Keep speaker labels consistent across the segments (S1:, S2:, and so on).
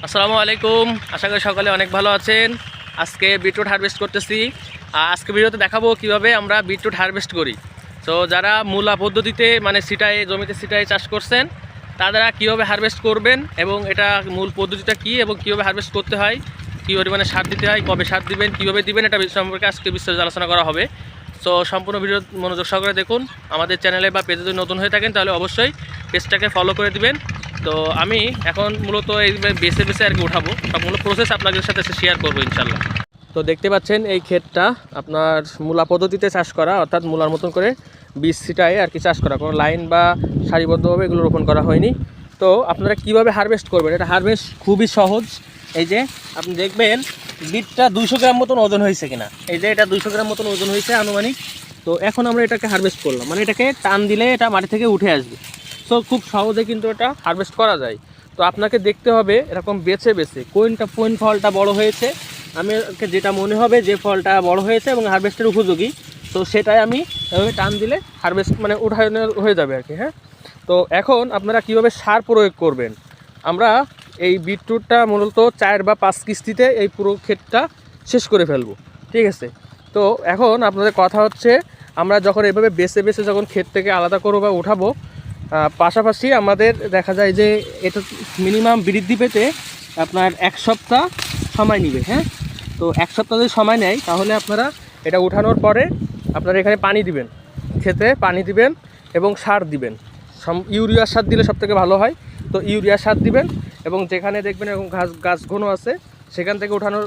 S1: আসসালামু আলাইকুম। আশা করি সকালে অনেক ভালো আছেন। আজকে বিটরুট হারভেস্ট করতেছি। আজকে ভিডিওতে দেখাবো কিভাবে আমরা বিটরুট হারভেস্ট করি। তো যারা মূলা পদ্ধতিতে মানে জমিতে ছিটায় চাষ করছেন তারা কিভাবে হারভেস্ট করবেন এবং এটা মূল পদ্ধতিটা কী এবং কীভাবে হারভেস্ট করতে হয়, কী পরিমাণে সার দিতে হয়, কবে সার দিবেন, কীভাবে দিবেন, এটা সম্পর্কে আজকে বিস্তারিত আলোচনা করা হবে। সো সম্পূর্ণ ভিডিও মনোযোগ সহকারে দেখুন। আমাদের চ্যানেলে বা পেজে যদি নতুন হয়ে থাকেন তাহলে অবশ্যই পেজটাকে ফলো করে দিবেন। তো আমি এখন মূলত এইভাবে বেছে বেছে আর কি উঠাবো, সবগুলো প্রসেস আপনাদের সাথে শেয়ার করবো ইনশাল্লাহ। তো দেখতে পাচ্ছেন এই ক্ষেতটা আপনার মূলা পদ্ধতিতে চাষ করা, অর্থাৎ মূলার মতন করে বীজ ছিটায় আর কি চাষ করা, কোনো লাইন বা সারিবদ্ধভাবে এগুলো রোপণ করা হয়নি। তো আপনারা কিভাবে হারভেস্ট করবেন, এটা হারভেস্ট খুবই সহজ। এই যে আপনি দেখবেন বিটটা 200 গ্রাম মতন ওজন হয়েছে কিনা, এই যে এটা 200 গ্রাম মতন ওজন হয়েছে আনুমানিক। তো এখন আমরা এটাকে হারভেস্ট করলাম, মানে এটাকে টান দিলে এটা মাটি থেকে উঠে আসবে। তো খুব সহজে কিন্তু এটা হারভেস্ট করা যায়। তো আপনাকে দেখতে হবে এরকম বেছে বেছে কোন ফলটা বড় হয়েছে, আমি যেটা মনে হবে যে ফলটা বড় হয়েছে এবং হারভেস্টের উপযোগী, তো সেটাই আমি এভাবে টান দিলে হারভেস্ট মানে উঠানো হয়ে যাবে আর কি। হ্যাঁ, তো এখন আপনারা কিভাবে সার প্রয়োগ করবেন, আমরা এই বিটরুটটা মূলত 4 বা 5 কিস্তিতে এই পুরো ক্ষেতটা শেষ করে ফেলবো, ঠিক আছে। তো এখন আপনাদের কথা হচ্ছে, আমরা যখন এভাবে বেছে বেছে যখন ক্ষেত থেকে আলাদা করবো বা উঠাবো, পাশাপাশি আমাদের দেখা যায় যে এটা মিনিমাম বৃদ্ধি পেতে আপনার 1 সপ্তাহ সময় নেবে। হ্যাঁ, তো 1 সপ্তাহ যদি সময় নেয় তাহলে আপনারা এটা উঠানোর পরে আপনারা এখানে পানি দিবেন, ক্ষেতে পানি দিবেন এবং সার দিবেন। ইউরিয়া সার দিলে সবথেকে ভালো হয়। তো ইউরিয়া সার দিবেন এবং যেখানে দেখবেন এরকম গাছ ঘন আছে সেখান থেকে উঠানোর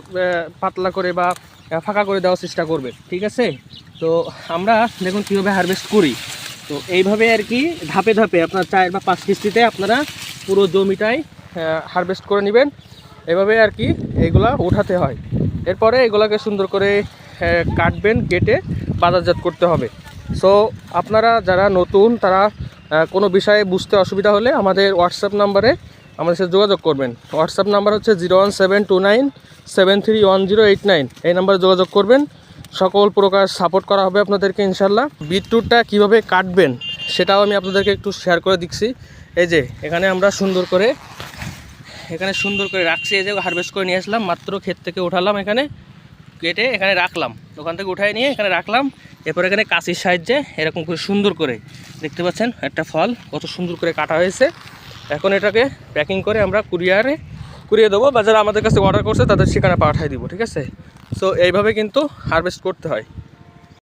S1: পাতলা করে বা ফাঁকা করে দেওয়ার চেষ্টা করবেন, ঠিক আছে। তো আমরা দেখুন কীভাবে হারভেস্ট করি। তো এইভাবে আর কি ধাপে ধাপে আপনার 4 বা 5 কিস্তিতে আপনারা পুরো জমিটাই হারভেস্ট করে নেবেন। এভাবে আর কি এগুলা উঠাতে হয়। এরপরে এগুলাকে সুন্দর করে কাটবেন, কেটে বাজারজাত করতে হবে। সো আপনারা যারা নতুন তারা কোনো বিষয়ে বুঝতে অসুবিধা হলে আমাদের হোয়াটসঅ্যাপ নাম্বারে আমাদের সাথে যোগাযোগ করবেন। হোয়াটসঅ্যাপ নাম্বার হচ্ছে 01729731089। এই নাম্বারে যোগাযোগ করবেন, সকল প্রকার সাপোর্ট করা হবে আপনাদেরকে ইনশাল্লাহ। বিটরুটটা কিভাবে কাটবেন সেটাও আমি আপনাদেরকে একটু শেয়ার করে দিচ্ছি। এই যে এখানে আমরা সুন্দর করে রাখছি, এই যে হারভেস্ট করে নিয়ে আসলাম, মাত্র ক্ষেত থেকে উঠালাম, এখানে কেটে এখানে রাখলাম, দোকান থেকে উঠাই নিয়ে এখানে রাখলাম। এরপর এখানে কাঁচির সাহায্যে এরকম করে সুন্দর করে দেখতে পাচ্ছেন একটা ফল কত সুন্দর করে কাটা হয়েছে। এখন এটাকে প্যাকিং করে আমরা কুরিয়ে দেবো, বা যারা আমাদের কাছে অর্ডার করছে তাদের সেখানে পাঠিয়ে দিব, ঠিক আছে। সো এইভাবে কিন্তু হারভেস্ট করতে হয়।